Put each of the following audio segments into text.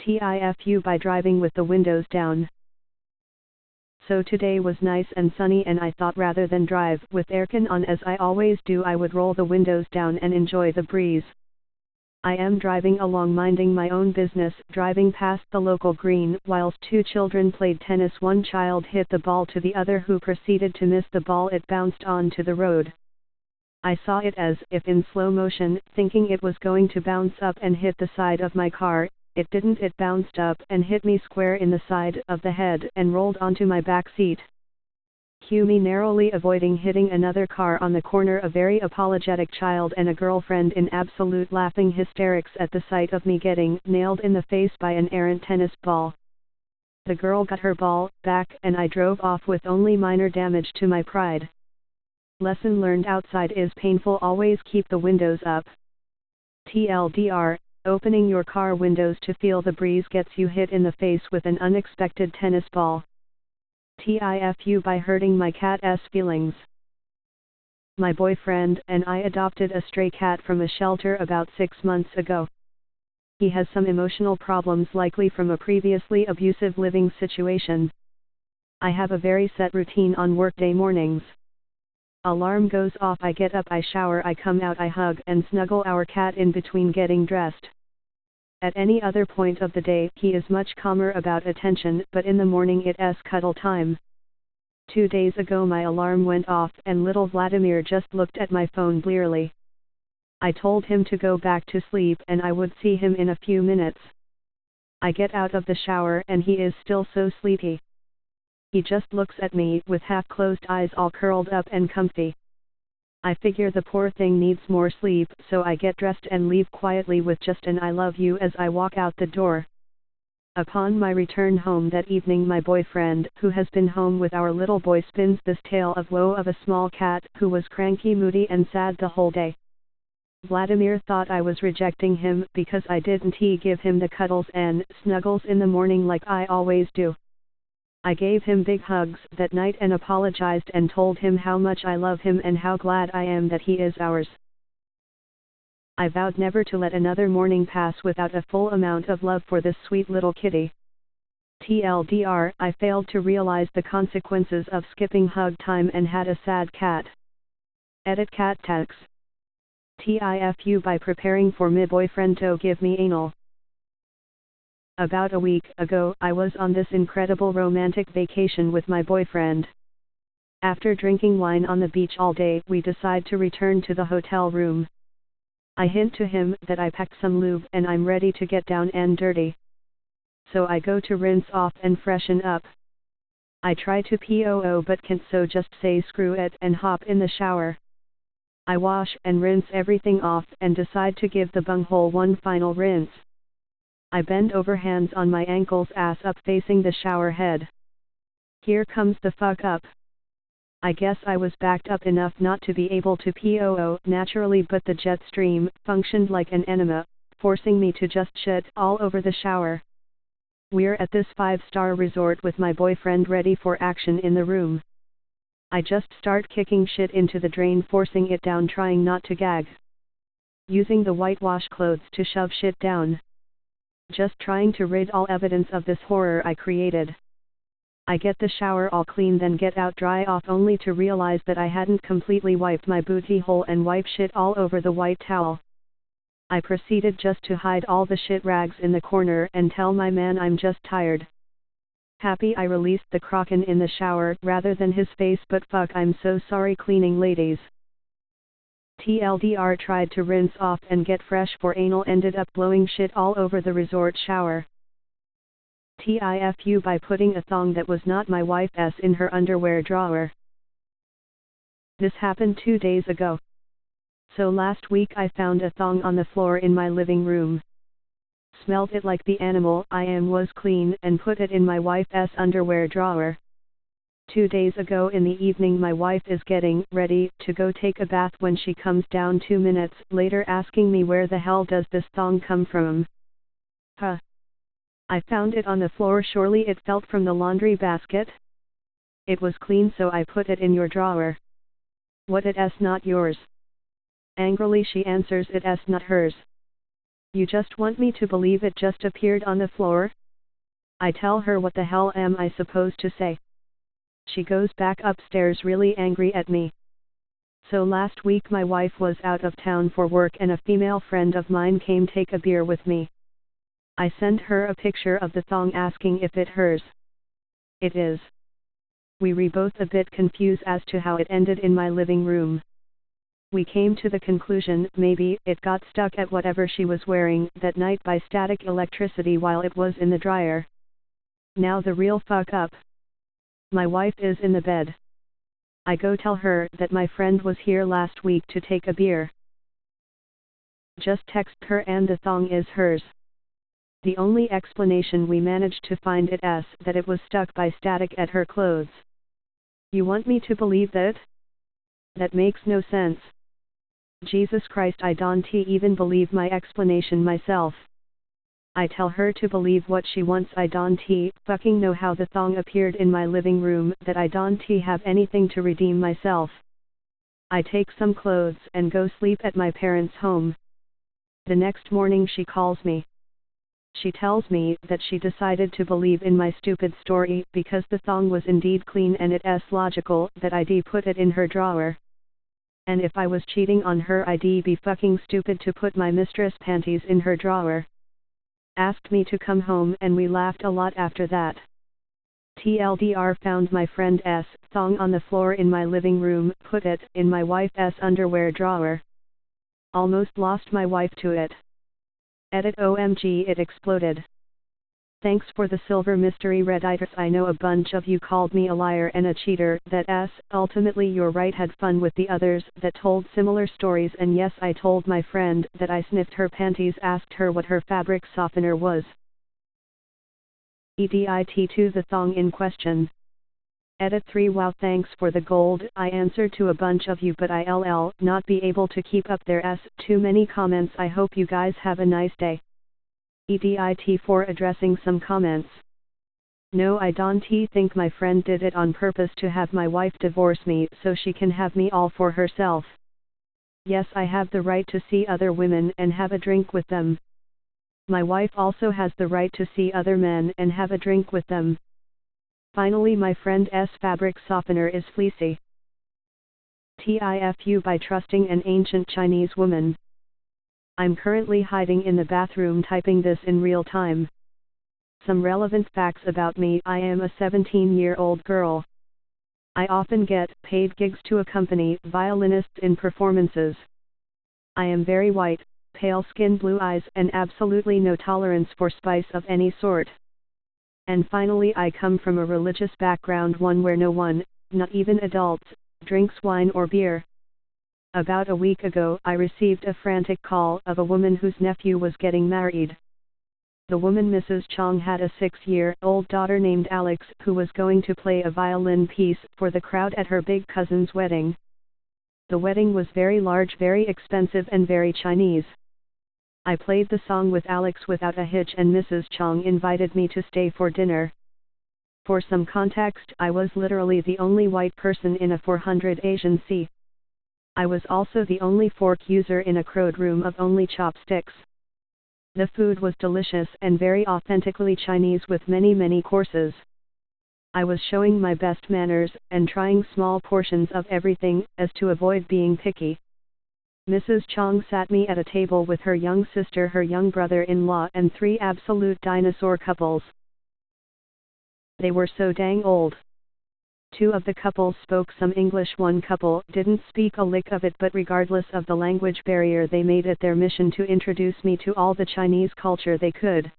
TIFU by driving with the windows down. So today was nice and sunny and I thought rather than drive with aircon on as I always do, I would roll the windows down and enjoy the breeze. I am driving along minding my own business, driving past the local green whilst two children played tennis. One child hit the ball to the other, who proceeded to miss the ball. It bounced onto the road. I saw it as if in slow motion, thinking it was going to bounce up and hit the side of my car. It didn't. It bounced up and hit me square in the side of the head and rolled onto my back seat. Cue me narrowly avoiding hitting another car on the corner, a very apologetic child and a girlfriend in absolute laughing hysterics at the sight of me getting nailed in the face by an errant tennis ball. The girl got her ball back and I drove off with only minor damage to my pride. Lesson learned: outside is painful, always keep the windows up. TLDR, opening your car windows to feel the breeze gets you hit in the face with an unexpected tennis ball. TIFU by hurting my cat's feelings. My boyfriend and I adopted a stray cat from a shelter about 6 months ago. He has some emotional problems, likely from a previously abusive living situation. I have a very set routine on workday mornings. Alarm goes off, I get up, I shower, I come out, I hug and snuggle our cat in between getting dressed. At any other point of the day, he is much calmer about attention, but in the morning it's cuddle time. 2 days ago my alarm went off and little Vladimir just looked at my phone blearily. I told him to go back to sleep and I would see him in a few minutes. I get out of the shower and he is still so sleepy. He just looks at me with half-closed eyes, all curled up and comfy. I figure the poor thing needs more sleep, so I get dressed and leave quietly with just an "I love you" as I walk out the door. Upon my return home that evening, my boyfriend, who has been home with our little boy, spins this tale of woe of a small cat who was cranky, moody and sad the whole day. Vladimir thought I was rejecting him because I didn't give him the cuddles and snuggles in the morning like I always do. I gave him big hugs that night and apologized and told him how much I love him and how glad I am that he is ours. I vowed never to let another morning pass without a full amount of love for this sweet little kitty. TLDR, I failed to realize the consequences of skipping hug time and had a sad cat. Edit cat tags. TIFU by preparing for my boyfriend to give me anal. About a week ago, I was on this incredible romantic vacation with my boyfriend. After drinking wine on the beach all day, we decide to return to the hotel room. I hint to him that I packed some lube and I'm ready to get down and dirty. So I go to rinse off and freshen up. I try to poo but can't, so just say screw it and hop in the shower. I wash and rinse everything off and decide to give the bunghole one final rinse. I bend over, hands on my ankles, ass up facing the shower head. Here comes the fuck up. I guess I was backed up enough not to be able to poo naturally, but the jet stream functioned like an enema, forcing me to just shit all over the shower. We're at this 5-star resort with my boyfriend ready for action in the room. I just start kicking shit into the drain, forcing it down, trying not to gag. Using the whitewash clothes to shove shit down. Just trying to rid all evidence of this horror I created. I get the shower all clean, then get out, dry off, only to realize that I hadn't completely wiped my booty hole and wipe shit all over the white towel. I proceeded just to hide all the shit rags in the corner and tell my man I'm just tired. Happy I released the kraken in the shower rather than his face, but fuck, I'm so sorry, cleaning ladies. TLDR, tried to rinse off and get fresh for anal, ended up blowing shit all over the resort shower. TIFU by putting a thong that was not my wife's in her underwear drawer. This happened 2 days ago. So last week I found a thong on the floor in my living room. Smelled it like the animal I am was clean and put it in my wife's underwear drawer. 2 days ago in the evening, my wife is getting ready to go take a bath when she comes down 2 minutes later asking me, where the hell does this thong come from? Huh. I found it on the floor, surely it felt from the laundry basket? It was clean, so I put it in your drawer. What, it's not yours? Angrily she answers, it's not hers. You just want me to believe it just appeared on the floor? I tell her, what the hell am I supposed to say? She goes back upstairs really angry at me. So last week my wife was out of town for work and a female friend of mine came take a beer with me. I sent her a picture of the thong asking if it hers. It is. We were both a bit confused as to how it ended in my living room. We came to the conclusion maybe it got stuck at whatever she was wearing that night by static electricity while it was in the dryer. Now the real fuck up. My wife is in the bed. I go tell her that my friend was here last week to take a beer. Just text her and the thong is hers. The only explanation we managed to find is that it was stuck by static at her clothes. You want me to believe that? That makes no sense. Jesus Christ, I don't even believe my explanation myself. I tell her to believe what she wants. I don't fucking know how the thong appeared in my living room, that I don't have anything to redeem myself. I take some clothes and go sleep at my parents' home. The next morning she calls me. She tells me that she decided to believe in my stupid story because the thong was indeed clean and it's logical that I'd put it in her drawer. And if I was cheating on her, I'd be fucking stupid to put my mistress' panties in her drawer. Asked me to come home and we laughed a lot after that. TLDR, found my friend's thong on the floor in my living room, put it in my wife's underwear drawer. Almost lost my wife to it. Edit, OMG, it exploded. Thanks for the silver mystery Redditors. I know a bunch of you called me a liar and a cheater. Ultimately you're right. Had fun with the others that told similar stories, and yes, I told my friend that I sniffed her panties, asked her what her fabric softener was. EDIT2, the thong in question. Edit 3, wow, thanks for the gold. I answered to a bunch of you, but I'll not be able to keep up. There's too many comments. I hope you guys have a nice day. EDIT4, addressing some comments. No, I don't think my friend did it on purpose to have my wife divorce me so she can have me all for herself. Yes, I have the right to see other women and have a drink with them. My wife also has the right to see other men and have a drink with them. Finally, my friend's fabric softener is fleecy. TIFU, by trusting an ancient Chinese woman. I'm currently hiding in the bathroom typing this in real time. Some relevant facts about me. I am a 17-year-old girl. I often get paid gigs to accompany violinists in performances. I am very white, pale skin, blue eyes, and absolutely no tolerance for spice of any sort. And finally, I come from a religious background, one where no one, not even adults, drinks wine or beer. About a week ago, I received a frantic call of a woman whose nephew was getting married. The woman, Mrs. Chong, had a 6-year-old daughter named Alex who was going to play a violin piece for the crowd at her big cousin's wedding. The wedding was very large, very expensive, and very Chinese. I played the song with Alex without a hitch, and Mrs. Chong invited me to stay for dinner. For some context, I was literally the only white person in a 400 Asian seat. I was also the only fork user in a crowd room of only chopsticks. The food was delicious and very authentically Chinese with many courses. I was showing my best manners and trying small portions of everything as to avoid being picky. Mrs. Chong sat me at a table with her young sister, her young brother-in-law, and 3 absolute dinosaur couples. They were so dang old. 2 of the couples spoke some English. 1 couple didn't speak a lick of it, but regardless of the language barrier, they made it their mission to introduce me to all the Chinese culture they could.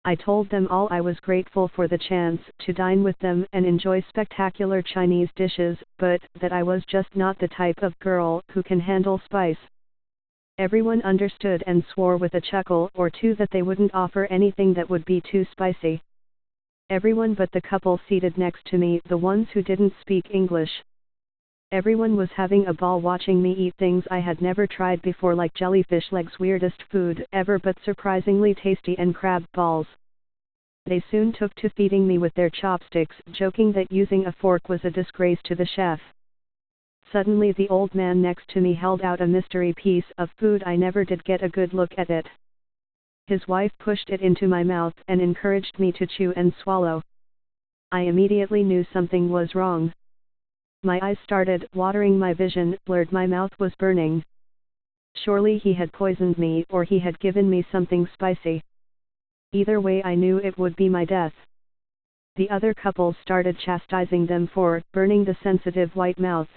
I told them all I was grateful for the chance to dine with them and enjoy spectacular Chinese dishes, but that I was just not the type of girl who can handle spice. Everyone understood and swore with a chuckle or two that they wouldn't offer anything that would be too spicy. Everyone but the couple seated next to me, the ones who didn't speak English. Everyone was having a ball watching me eat things I had never tried before, like jellyfish legs, weirdest food ever but surprisingly tasty, and crab balls. They soon took to feeding me with their chopsticks, joking that using a fork was a disgrace to the chef. Suddenly the old man next to me held out a mystery piece of food. I never did get a good look at it. His wife pushed it into my mouth and encouraged me to chew and swallow. I immediately knew something was wrong. My eyes started watering, my vision blurred, my mouth was burning. Surely he had poisoned me, or he had given me something spicy. Either way, I knew it would be my death. The other couples started chastising them for burning the sensitive white mouth.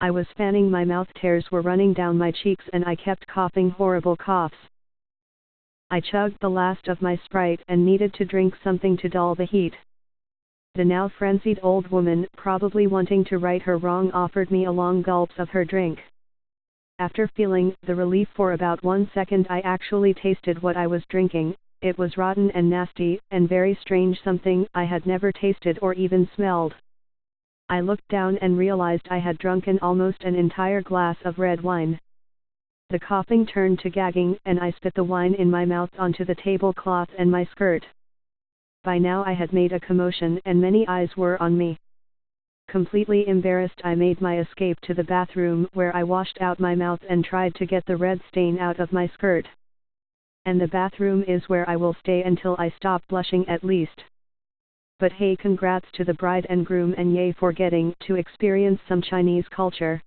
I was fanning my mouth, tears were running down my cheeks, and I kept coughing horrible coughs. I chugged the last of my Sprite and needed to drink something to dull the heat. The now frenzied old woman, probably wanting to right her wrong, offered me a long gulps of her drink. After feeling the relief for about 1 second, I actually tasted what I was drinking. It was rotten and nasty, and very strange, something I had never tasted or even smelled. I looked down and realized I had drunken almost an entire glass of red wine. The coughing turned to gagging, and I spit the wine in my mouth onto the tablecloth and my skirt. By now I had made a commotion, and many eyes were on me. Completely embarrassed, I made my escape to the bathroom, where I washed out my mouth and tried to get the red stain out of my skirt. And the bathroom is where I will stay until I stop blushing, at least. But hey, congrats to the bride and groom, and yay for getting to experience some Chinese culture.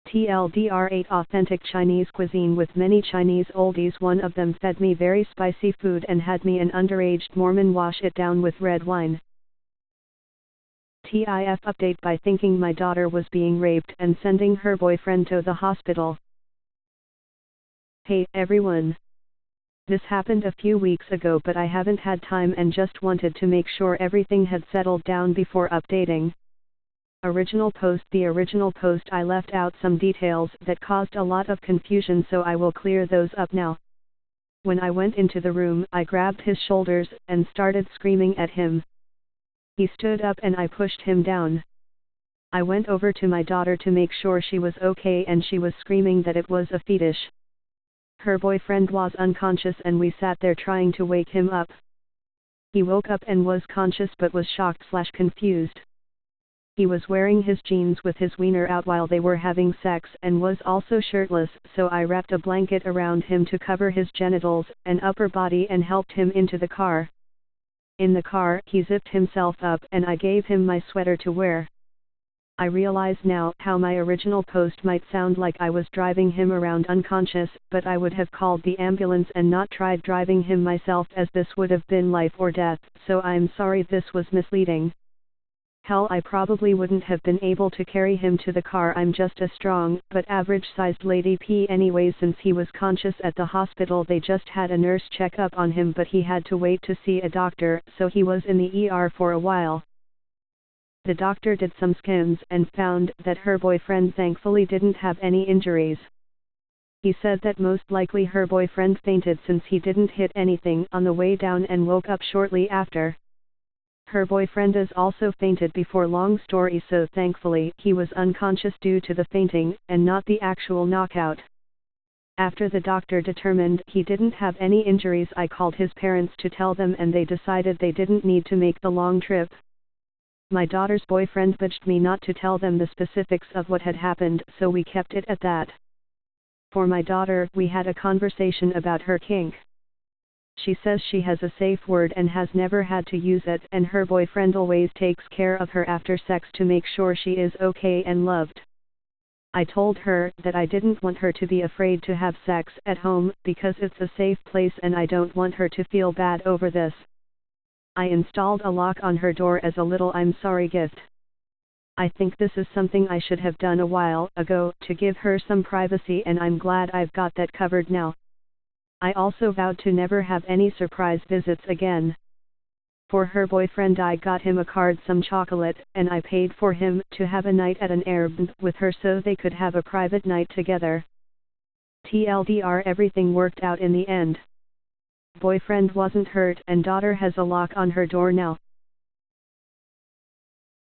TLDR, ate authentic Chinese cuisine with many Chinese oldies. One of them fed me very spicy food and had me, an underage Mormon, wash it down with red wine. TIF update: by thinking my daughter was being raped and sending her boyfriend to the hospital. Hey everyone. This happened a few weeks ago, but I haven't had time and just wanted to make sure everything had settled down before updating. Original post: the original post, I left out some details that caused a lot of confusion, so I will clear those up now. When I went into the room, I grabbed his shoulders and started screaming at him. He stood up and I pushed him down. I went over to my daughter to make sure she was okay, and she was screaming that it was a fetish. Her boyfriend was unconscious and we sat there trying to wake him up. He woke up and was conscious but was shocked/confused. He was wearing his jeans with his wiener out while they were having sex and was also shirtless, so I wrapped a blanket around him to cover his genitals and upper body and helped him into the car. In the car, he zipped himself up and I gave him my sweater to wear. I realize now how my original post might sound like I was driving him around unconscious, but I would have called the ambulance and not tried driving him myself, as this would have been life or death, so I'm sorry this was misleading. Hell, I probably wouldn't have been able to carry him to the car. I'm just a strong, but average-sized lady P anyway. Since he was conscious at the hospital, they just had a nurse check up on him, but he had to wait to see a doctor, so he was in the ER for a while. The doctor did some scans and found that her boyfriend thankfully didn't have any injuries. He said that most likely her boyfriend fainted since he didn't hit anything on the way down and woke up shortly after. Her boyfriend has also fainted before. Long story, so thankfully he was unconscious due to the fainting and not the actual knockout. After the doctor determined he didn't have any injuries, I called his parents to tell them, and they decided they didn't need to make the long trip. My daughter's boyfriend begged me not to tell them the specifics of what had happened, so we kept it at that. For my daughter, we had a conversation about her kink. She says she has a safe word and has never had to use it, and her boyfriend always takes care of her after sex to make sure she is okay and loved. I told her that I didn't want her to be afraid to have sex at home, because it's a safe place and I don't want her to feel bad over this. I installed a lock on her door as a little I'm sorry gift. I think this is something I should have done a while ago to give her some privacy, and I'm glad I've got that covered now. I also vowed to never have any surprise visits again. For her boyfriend, I got him a card, some chocolate, and I paid for him to have a night at an Airbnb with her so they could have a private night together. TLDR, everything worked out in the end. Boyfriend wasn't hurt and daughter has a lock on her door now.